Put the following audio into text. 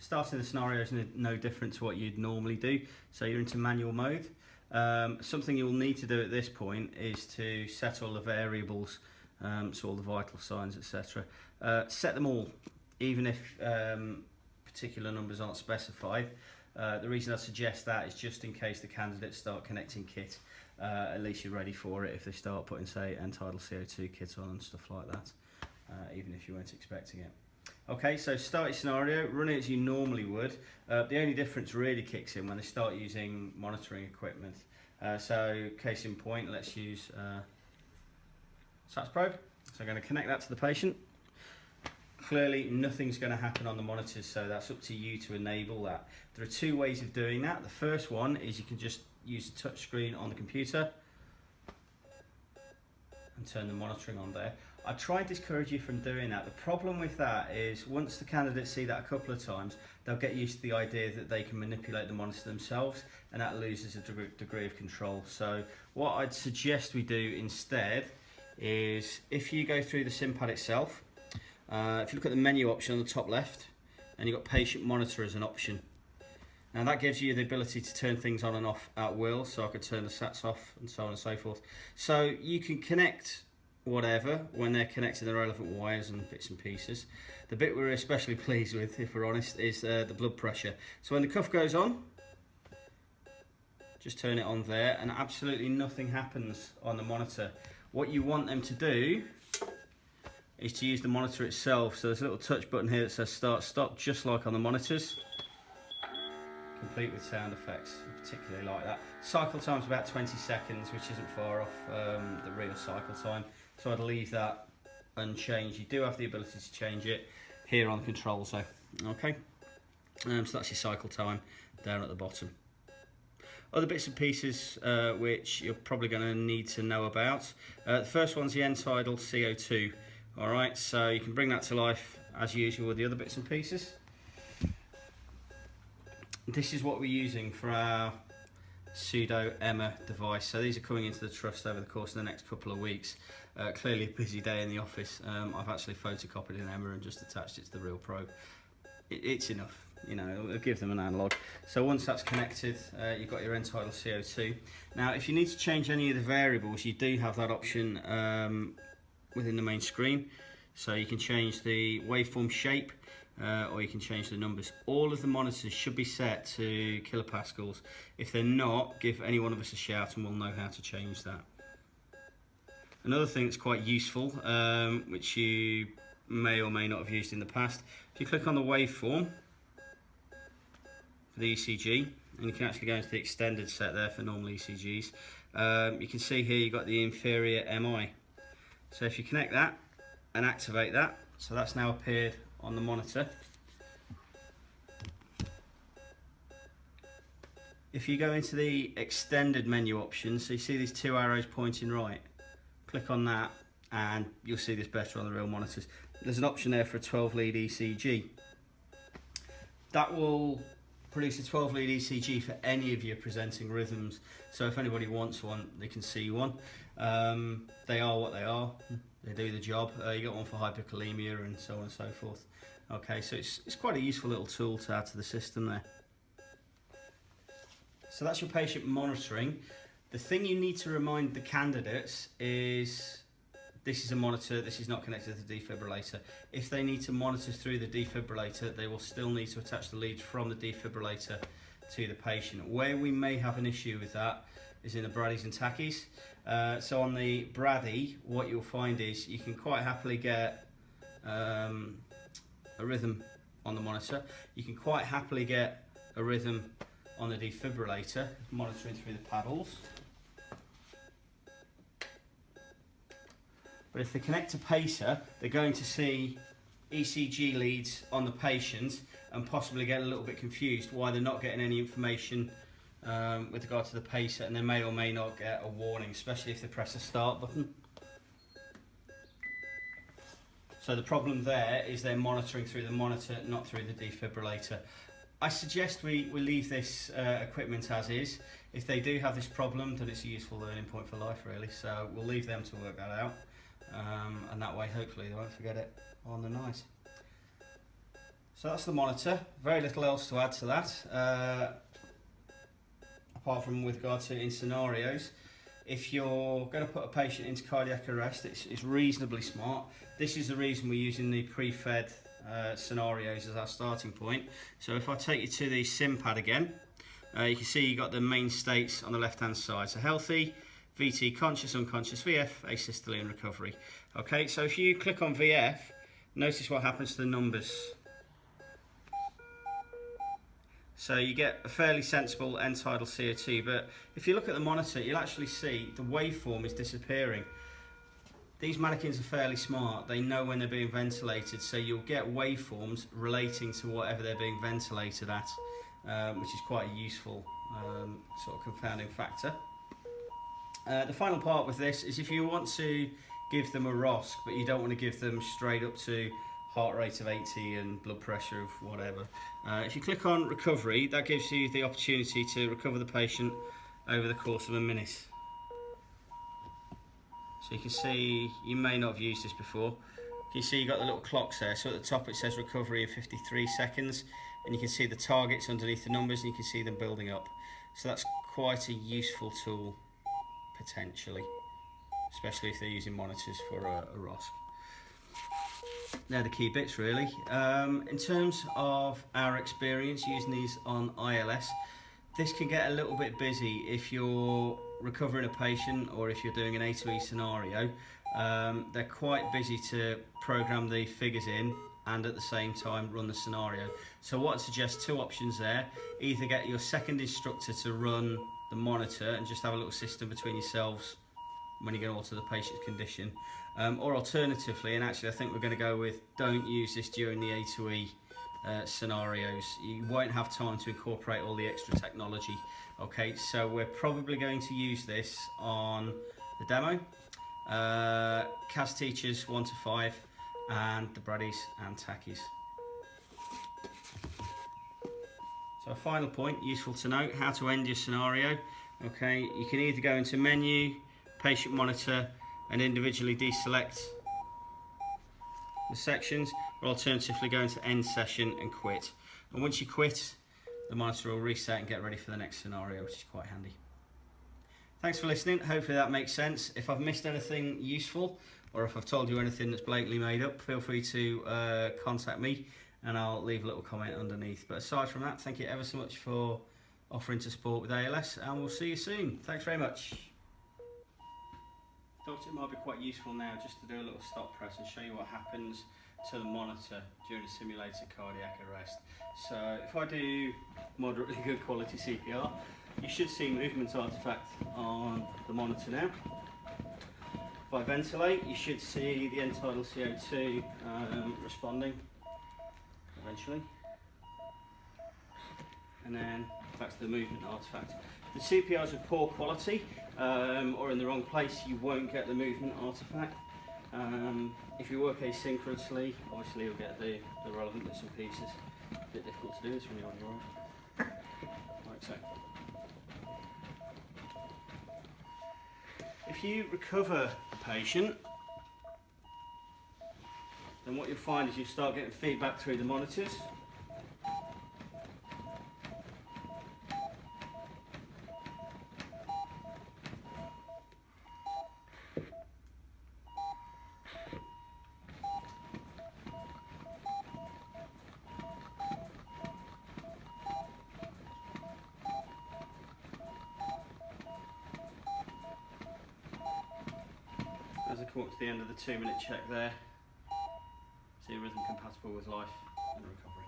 Starting the scenario is no different to what you'd normally do. So you're into manual mode. Something you'll need to do at this point is to set all the variables, so all the vital signs, etc. Set them all, even if particular numbers aren't specified. The reason I suggest that is just in case the candidates start connecting kit. At least you're ready for it if they start putting, say, end-tidal CO2 kit on and stuff like that, even if you weren't expecting it. Okay, so start your scenario, run it as you normally would. The only difference really kicks in when they start using monitoring equipment. So case in point, let's use SATS probe. So I'm going to connect that to the patient. Clearly nothing's going to happen on the monitors, so that's up to you to enable that. There are two ways of doing that. The first one is you can just use the touch screen on the computer and turn the monitoring on there. I try and discourage you from doing that. The problem with that is once the candidates see that a couple of times, they'll get used to the idea that they can manipulate the monitor themselves, and that loses a degree of control. So what I'd suggest we do instead is, if you go through the SimPad itself, if you look at the menu option on the top left, and you've got patient monitor as an option. Now that gives you the ability to turn things on and off at will, so I could turn the SATs off and so on and so forth. So you can connect whatever when they're connecting the relevant wires and bits and pieces. The bit we're especially pleased with, if we're honest, is the blood pressure. So when the cuff goes on, just turn it on there and absolutely nothing happens on the monitor. What you want them to do is to use the monitor itself. So there's a little touch button here that says start stop, just like on the monitors, complete with sound effects. I particularly like that. Cycle time's about 20 seconds, which isn't far off the real cycle time, so I'd leave that unchanged. You do have the ability to change it here on the controls though. Okay, so that's your cycle time down at the bottom. Other bits and pieces which you're probably going to need to know about. The first one's the end-tidal CO2. Alright, so you can bring that to life as usual with the other bits and pieces. This is what we're using for our pseudo EMMA device. So these are coming into the trust over the course of the next couple of weeks. Clearly a busy day in the office. I've actually photocopied an EMMA and just attached it to the real probe. It's enough, you know, it'll give them an analog. So once that's connected, you've got your end-tidal CO2. Now if you need to change any of the variables, you do have that option within the main screen. So you can change the waveform shape, or you can change the numbers. All of the monitors should be set to kilopascals. If they're not, give any one of us a shout and we'll know how to change that. Another thing that's quite useful, which you may or may not have used in the past, if you click on the waveform for the ECG, and you can actually go into the extended set there for normal ECGs, you can see here you've got the inferior MI. So if you connect that and activate that, so that's now appeared on the monitor. If you go into the extended menu options, so you see these two arrows pointing right, click on that and you'll see this better on the real monitors. There's an option there for a 12 lead ECG. That will produce a 12 lead ECG for any of your presenting rhythms, so if anybody wants one they can see one. They are what they are, they do the job. You got one for hyperkalemia and so on and so forth. Okay, so it's quite a useful little tool to add to the system there. So that's your patient monitoring. The thing you need to remind the candidates is this is a monitor, this is not connected to the defibrillator. If they need to monitor through the defibrillator, they will still need to attach the lead from the defibrillator to the patient. Where we may have an issue with that is in the Bradys and Tachys. So on the Brady, what you'll find is you can quite happily get a rhythm on the monitor. You can quite happily get a rhythm on the defibrillator, monitoring through the paddles. But if they connect to pacer, they're going to see ECG leads on the patient and possibly get a little bit confused why they're not getting any information with regard to the pacer, and they may or may not get a warning, especially if they press the start button. So the problem there is they're monitoring through the monitor, not through the defibrillator. I suggest we leave this equipment as is. If they do have this problem, then it's a useful learning point for life really, so we'll leave them to work that out, and that way hopefully they won't forget it on the night. So that's the monitor. Very little else to add to that, apart from with regard to in scenarios. If you're going to put a patient into cardiac arrest, it's reasonably smart. This is the reason we're using the pre-fed scenarios as our starting point. So if I take you to the SimPad again, you can see you've got the main states on the left-hand side. So healthy, VT, conscious, unconscious, VF, asystole and recovery. Okay, so if you click on VF, notice what happens to the numbers. So you get a fairly sensible end-tidal CO2, but if you look at the monitor, you'll actually see the waveform is disappearing. These mannequins are fairly smart. They know when they're being ventilated, so you'll get waveforms relating to whatever they're being ventilated at, which is quite a useful sort of confounding factor. The final part with this is if you want to give them a ROSC, but you don't want to give them straight up to heart rate of 80 and blood pressure of whatever. If you click on recovery, that gives you the opportunity to recover the patient over the course of a minute. So you can see, you may not have used this before. You can see you've got the little clocks there. So at the top it says recovery of 53 seconds, and you can see the targets underneath the numbers, and you can see them building up. So that's quite a useful tool, potentially, especially if they're using monitors for a ROSC. They're the key bits really. In terms of our experience using these on ILS, this can get a little bit busy if you're recovering a patient or if you're doing an A2E scenario. They're quite busy to program the figures in and at the same time run the scenario. So what I'd suggest, two options there. Either get your second instructor to run the monitor and just have a little system between yourselves when you get all to the patient's condition, or alternatively, and actually I think we're going to go with don't use this during the A2E scenarios. You won't have time to incorporate all the extra technology. Okay, so we're probably going to use this on the demo, CAS teachers 1 to 5, and the Braddies and Tackies. So a final point, useful to note, how to end your scenario. Okay, you can either go into menu, patient monitor, and individually deselect the sections, or alternatively go into end session and quit. And once you quit, the monitor will reset and get ready for the next scenario, which is quite handy. Thanks for listening. Hopefully that makes sense. If I've missed anything useful, or if I've told you anything that's blatantly made up, feel free to contact me and I'll leave a little comment underneath. But aside from that, thank you ever so much for offering to support with ALS, and we'll see you soon. Thanks very much. Thought it might be quite useful now just to do a little stop press and show you what happens to the monitor during a simulated cardiac arrest. So if I do moderately good quality CPR, you should see movement artifact on the monitor now. If I ventilate, you should see the end-tidal CO2 responding eventually. And then back to the movement artifact. The CPRs of poor quality or in the wrong place, you won't get the movement artifact. If you work asynchronously, obviously you'll get the relevant bits and pieces. A bit difficult to do this when you're on your own. Like so. If you recover a patient, then what you'll find is you start getting feedback through the monitors. As I come up to the end of the 2-minute check there, see rhythm compatible with life and recovery.